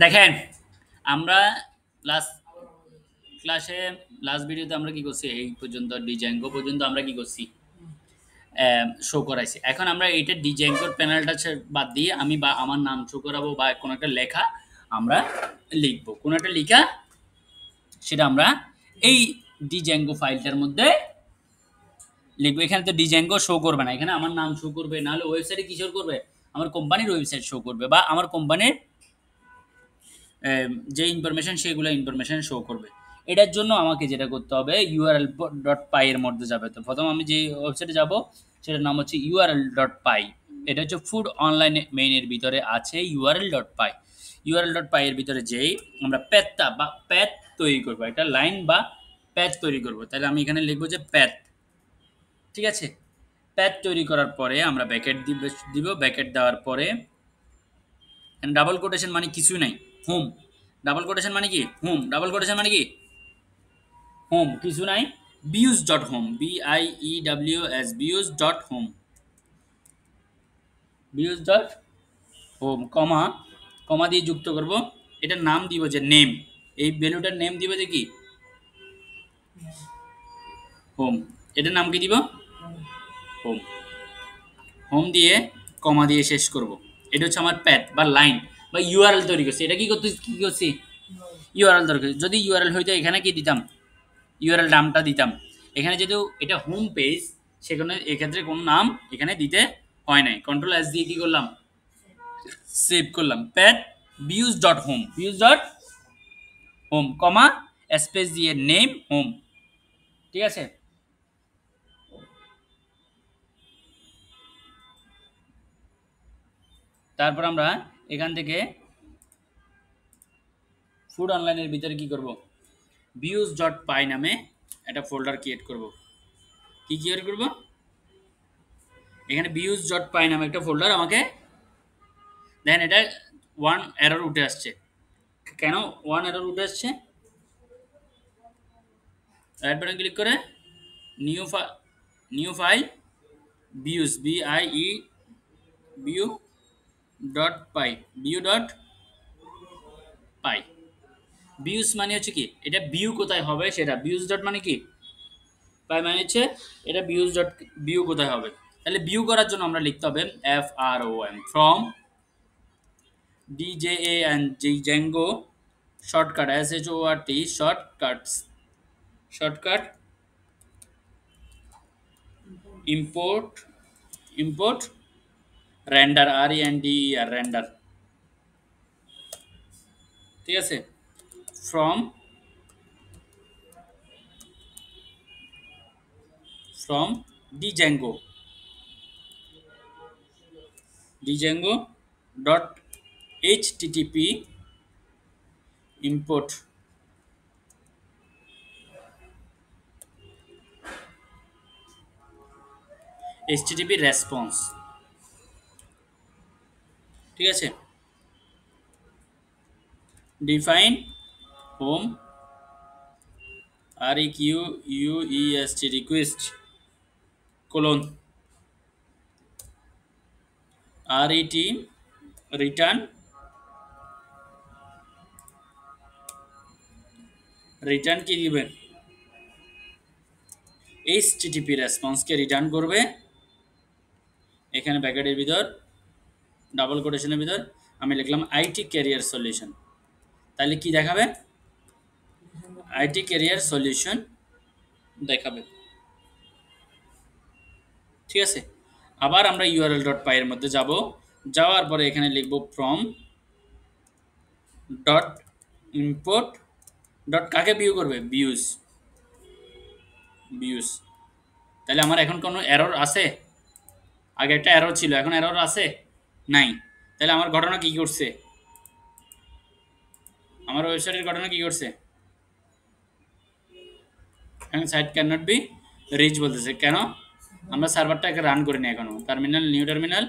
দেখেন আমরা লাস্ট ক্লাসে লাস্ট ভিডিওতে আমরা কি করছি এই পর্যন্ত ডিজাইনগো পর্যন্ত আমরা কি করছি শো করাইছি। এখন আমরা এইটা ডিজাইনগোর প্যানেলটা বাদ দিয়ে আমি বা আমার নাম শো করাবো বা কোনো একটা লেখা আমরা লিখবো, কোনো একটা লেখা সেটা আমরা এই ডিজাইনগো ফাইলটার মধ্যে লিখবো। এখানে তো ডিজাইনগো শো করবে না, এখানে আমার নাম শো করবে, নাহলে ওয়েবসাইটে কি শো করবে, আমার কোম্পানির ওয়েবসাইট শো করবে বা আমার কোম্পানির যে ইনফরমেশন সেগুলো ইনফরমেশন শো করবে। এটার জন্য আমাকে যেটা করতে হবে ইউআরএল ডট পাই এর মধ্যে যাবে। তো প্রথম আমি যে ওয়েবসাইটে যাব সেটার নাম হচ্ছে ইউআরএল ডট পাই। এটা হচ্ছে ফুড অনলাইন মেইনের ভিতরে আছে ইউআরএল ডট পাই। ইউআরএল ডট পাই এর ভিতরে যেই আমরা প্যাথটা বা প্যাথ তৈরি করবো, একটা লাইন বা প্যাথ তৈরি করব, তাহলে আমি এখানে লিখবো যে প্যাথ। ঠিক আছে, প্যাথ তৈরি করার পরে আমরা ব্যাকেট দিব। ব্যাকেট দেওয়ার পরে ডাবল কোটেশন মানে কিছু নাই, হোম। ডাবল কোটেশন মানে কি হোম, ডাবল কোটেশন মানে কি হোম, কিছু নাই। বিউজ ডট হোম, BIEWS, বিউজ ডট হোম, বিউজ ডট হোম, কমা কমা দিয়ে যুক্ত করব। এটার নাম দিব যে নেম, এই ভ্যালুটার নেম দিব যে কি হোম। এটার নাম কি দিব হোম। হোম দিয়ে কমা দিয়ে শেষ করব। এটা হচ্ছে আমার প্যাথ বা লাইন বা ইউআরএল তৈরি করছি। এটা কি করছি ইউআরএল তৈরি করছি। যদি ইউআরএল হইতো এখানে কি দিতাম ইউআরএল নামটা দিতাম। এখানে যেহেতু এটা হোম পেজ সেখানে এক্ষেত্রে কোনো নাম এখানে দিতে হয় নাই। কন্ট্রোল S দিয়ে কি করলাম সেভ করলাম, প্যাথ বিউজ ডট হোম, বিউজ ডট হোম, কমা স্পেস দিয়ে নেম হোম। ঠিক আছে, তারপর আমরা এখান থেকে ফুড অনলাইনের ভিতরে কি করব বিউজ ডট পাই নামে একটা ফোল্ডার ক্রিয়েট করব। কি ক্রিয়েট করব এখানে বিউজ ডট পাই নামে একটা ফোল্ডার আমাকে দেন। এটা ওয়ান এরর উঠে আসছে, কেন ওয়ান এরর উঠে আসছে? রাইট বাটন ক্লিক করে নিউ নিউ ফাইল বিউজ, বিউ ডট পাই, বিউ ডট পাই। বিউজ মানে হচ্ছে কি এটা বিউ কোথায় হবে সেটা, বিউজ ডট মানে কি পাই মানে হচ্ছে এটা বিউজ ডট বিউ কোথায় হবে। তাহলে বিউ করার জন্য আমরা লিখতে হবে FROM from Django shortcut SHORT shortcut import import render RENDER render. ঠিক আছে, from from Django dot HTTP import HTTP response. ঠিক আছে, define home REQUEST request colon RET return return কি দিবেন HTTP রেসপন্সকে রিটার্ন করবে। এখানে ব্র্যাকেটের ভিতর ডাবল কোটেশনের ভিতর আমি লিখলাম IT ক্যারিয়ার সলিউশন। তাহলে কি দেখাবে IT ক্যারিয়ার সলিউশন দেখাবে। ঠিক আছে, আবার আমরা ইউআরএল ডট পাই এর মধ্যে যাব। যাওয়ার পরে এখানে লিখব ফ্রম ডট ইম্পোর্ট ডট কাকে ভিউ করবে বিউজ বিউজ। তাহলে আমার এখন কোনো এরর আছে? আগে একটা এরর ছিল, এখন এরর আছে নাই। তাহলে আমার ঘটনা কি করছে, আমার ওয়েবসাইটের ঘটনা কি করছে এখন site can not be reach বলতেছে। কেন? আমরা সার্ভারটাকে রান করিনি এখনো। Terminal new terminal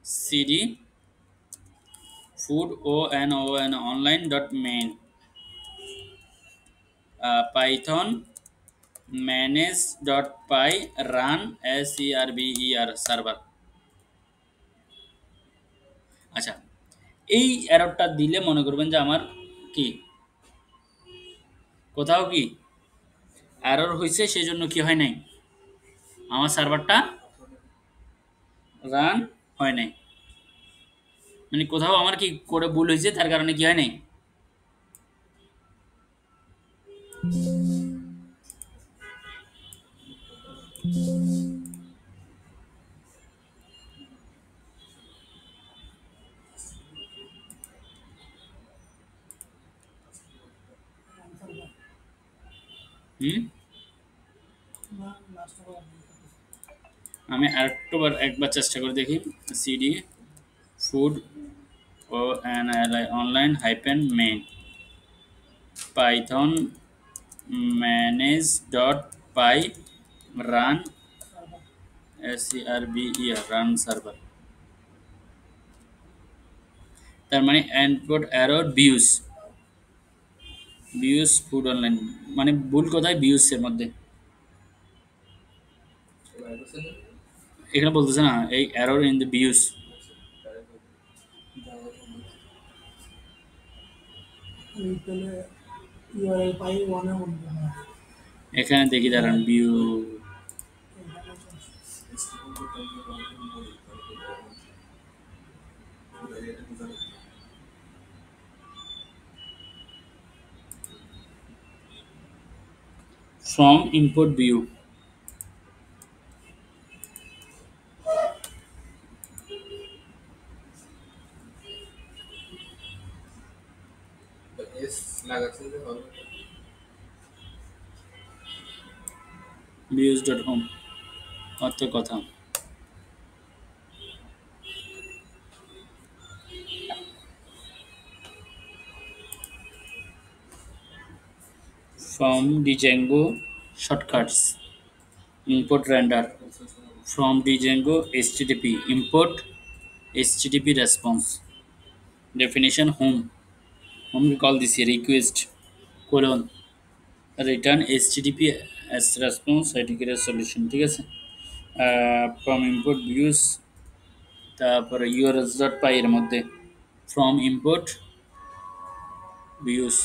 CD food online dot main python manage dot py run server server. আচ্ছা, এই এররটা দিলে মনে করবেন যে আমার কি কোথাও কি এরর হয়েছে, সেই জন্য কি হয় নাই, আমার সার্ভারটা রান হয় নাই। মানে কোথাও আমার কি করে ভুল হয়েছে, তার কারণে কি হয় নাই। হুম, আমি আরেকবার একবার চেষ্টা করে দেখি। CD food O N L I online hyphen main python manage dot py run SERVER run server. তার মানে input error views, views food online, মানে ভুল কোথায় বিউস এর মধ্যে। এখানে বলতেছে না এই এরর ইন দ্য বিউস। এখানে দেখি দাঁড়ান view from import view. Views dot home অত কথা। From Django shortcuts, import render. From Django HTTP, import HTTP response. Definition home. Home we call this request colon return HTTP as response dedicated solution, ঠিক আছে। from import views, তারপরে urls.py এর মধ্যে from import views,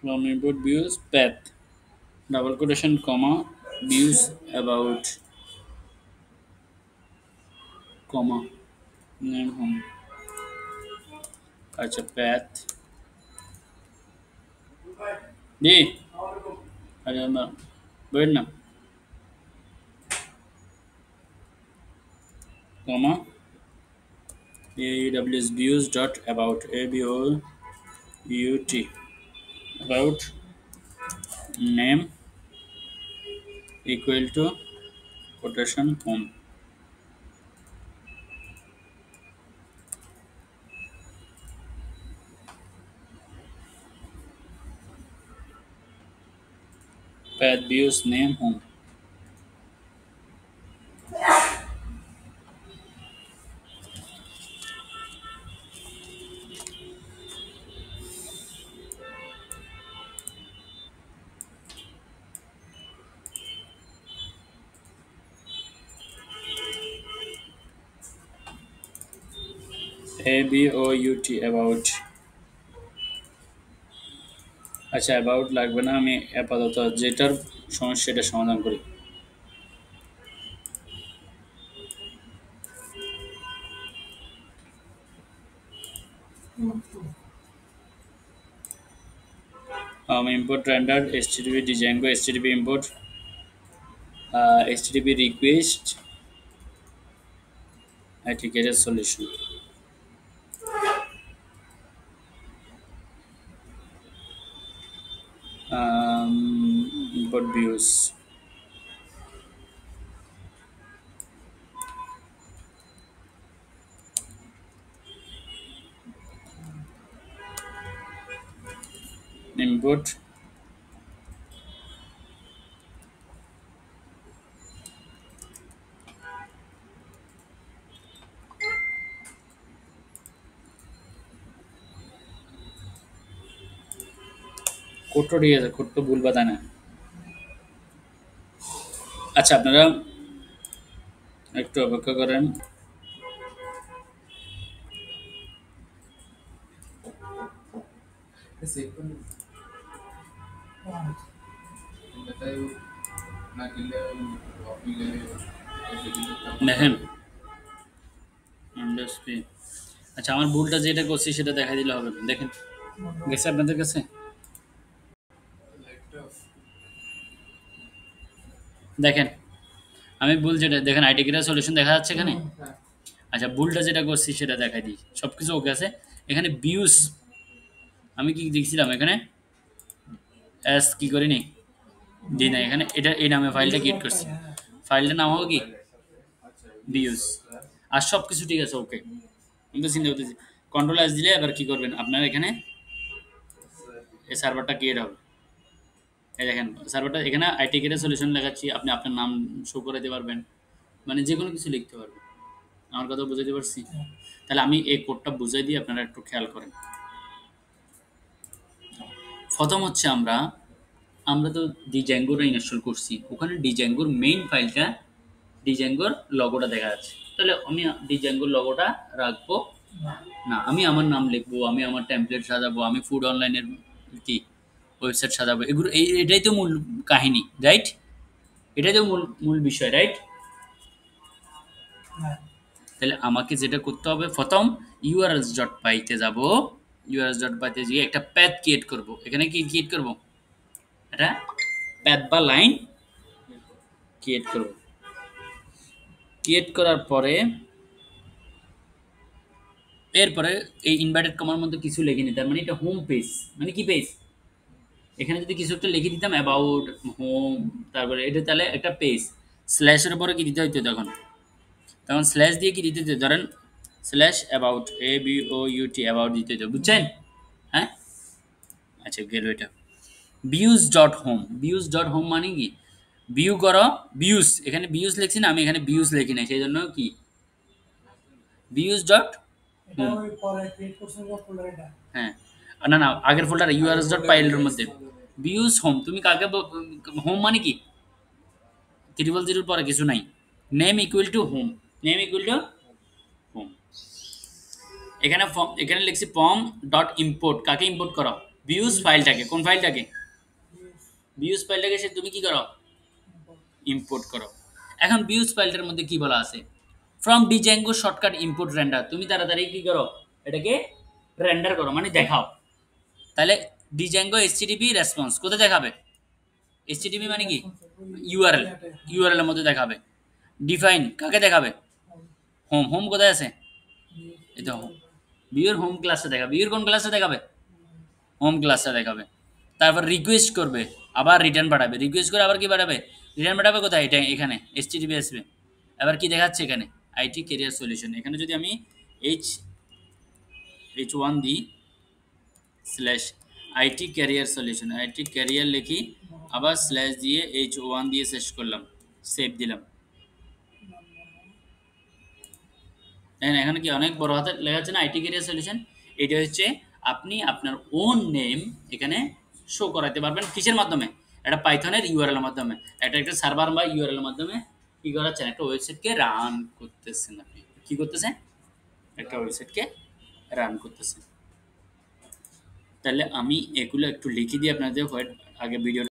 from import views path double quotation comma views about comma name home, আচ্ছা path দি আরে না বের না comma aws views dot about about about name equal to quotation home, path views name home, about। আচ্ছা about লাগবে না, আমি আপাতত যেটার সমস্যা এটা সমাধান করি। import render http django http import http request etiquette solution, import views import code তো ঠিক আছে, কোড তো ভুল বাতা না। আচ্ছা, আপনারা একটু অপেক্ষা করেন। দেখেন ইন্ডাস্ট্রি, আচ্ছা আমার ভুলটা যেটা করছি সেটা দেখা দিলে হবে না। দেখেন গেছে আপনাদের কাছে? দেখেন আমি ভুল যেটা দেখেন, আইটি ক্রিয়া সলিউশন দেখা যাচ্ছে এখানে। আচ্ছা ভুলটা যেটা করছি সেটা দেখাই দিই, সব কিছু ওকে আছে। এখানে বিউস আমি কি দেখছিলাম এখানে, এস কি করিনি, দিই না এখানে, এটা এই নামে ফাইলটা ক্রিয়েট করছি। ফাইলটার নাম হবে কি বিউস, আর সব কিছু ঠিক আছে ওকে। আমি তো চিন্তা করতেছি কন্ট্রোল এস দিলে এবার কি করবেন আপনার, এখানে এই সার্ভারটা ক্রিয়েট হবে। এই দেখেন সার্ভারটা এখানে আইটি কেয়ার সলিউশন লেখাচ্ছি, আপনি আপনার নাম শো করে দিতে পারবেন, মানে যে কোনো কিছু লিখতে পারবেন। আমার কথা বুঝাতে পারছি? তাহলে আমি এই কোডটা বুঝাই দিই, আপনারা একটু খেয়াল করেন। প্রথম হচ্ছে আমরা আমরা তো ডিজ্যাঙ্গোটা ইনস্টল করছি, ওখানে ডিজ্যাঙ্গোর মেইন ফাইলটা, ডিজ্যাঙ্গোর লগোটা দেখা যাচ্ছে। তাহলে আমি ডিজ্যাঙ্গোর লগোটা রাখবো না, আমি আমার নাম লিখবো, আমি আমার টেমপ্লেট সাজাবো, আমি ফুড অনলাইনের কি ওয়েবসাইট সাজাবো, এগুলো এটাই তো মূল কাহিনী, রাইট? এটাই তো মূল মূল বিষয়, রাইট? তাহলে আমাকে যেটা করতে হবে, প্রথম ইউআরএলস ডট পাইতে যাব, ইউআরএলস ডট পাইতে গিয়ে একটা প্যাথ ক্রিয়েট করব। এখানে কি ক্রিয়েট করব, এটা প্যাথ বা লাইন ক্রিয়েট করব। ক্রিয়েট করার পরে এরপরে এই ইনভার্টেড কমার মধ্যে কিছু লিখে নিতাম, মানে এটা হোম পেজ, মানে কি পেজ, এখানে যদি কিছু একটা লিখে দিতাম অ্যাবাউট হোম, তারপরে এটা তাহলে একটা পেজ, স্ল্যাশের উপরে কি দিতে হইতো তখন, তখন স্ল্যাশ দিয়ে কি দিতে হতো, ধরেন স্ল্যাশ অ্যাবাউট, ABOUT অ্যাবাউট দিতে হতো, বুঝছেন? হ্যাঁ, আচ্ছা গেল এটা। Views dot home, views dot home মানে কি, ভিউ করো, ভিউজ, এখানে ভিউজ লিখছি না, আমি এখানে ভিউজ লিখি না, সেই জন্য কি ভিউজ ডট হোম। হ্যাঁ, না না আগের ফোল্ডার ইউআরএস ডট পাইলের মধ্যে ভিউজ হোম, তুমি কাকে হোম মানে কি, 000 পরে কিছু নাই, name equal to home, name equal to home. এখানে এখানে লিখছি ফর্ম ডট ইম্পোর্ট, কাকে ইম্পোর্ট করো, ভিউজ ফাইলটাকে, কোন ফাইলটাকে, ভিউজ ফাইলটাকে সে তুমি কি করো, ইম্পোর্ট করো। এখন ভিউজ ফাইলটার মধ্যে কি বলা আছে, ফ্রম ডিজ্যাঙ্গো শর্টকাট ইম্পোর্ট রেন্ডার, তুমি তাড়াতাড়ি কি করো, এটাকে রেন্ডার করো মানে দেখাও। তাহলে ডিজ্যাঙ্গো এইচটিটিপি রেসপন্স কোথায় দেখাবে, এইচটিটিপি মানে কি ইউআরএল, ইউআরএল এর মধ্যে দেখাবে। ডিফাইন কাকে দেখাবে, হোম, হোম কোথায় আছে, এই তো হোম, ভিউর হোম ক্লাসে দেখাবে, ভিউর কোন ক্লাসে দেখাবে, হোম ক্লাসে দেখাবে। তারপর রিকোয়েস্ট করবে, আবার রিটার্ন পাঠাবে, রিকোয়েস্ট করে আবার কি পাঠাবে, রিটার্ন পাঠাবে কোথায়, এটা এখানে এইচটিটিপি আসবে। এবার কি দেখাচ্ছে এখানে, আইটি ক্যারিয়ার সলিউশন, এখানে যদি আমি এইচ H1 দিই slash IT career solution, IT career লিখি, আবার স্ল্যাশ দিয়ে H1 দিয়ে শেষ করলাম, সেভ দিলাম। দেখেন এখানে কি অনেক বড় হাতে লেখা আছে না আইটি ক্যারিয়ার সলিউশন। এটা হচ্ছে আপনি আপনার ওন নেম এখানে শো করাতে পারবেন কিসের মাধ্যমে, একটা পাইথনের ইউআরএল এর মাধ্যমে, একটা সার্ভার বা ইউআরএল এর মাধ্যমে কি করাচ্ছেন, একটা ওয়েবসাইটকে রান করতেছেন, আপনি কি করতেছেন, একটা ওয়েবসাইটকে রান করতেছেন। তাহলে আমি এগুলো একটু লিখে দিই আপনাদের, আগে ভিডিও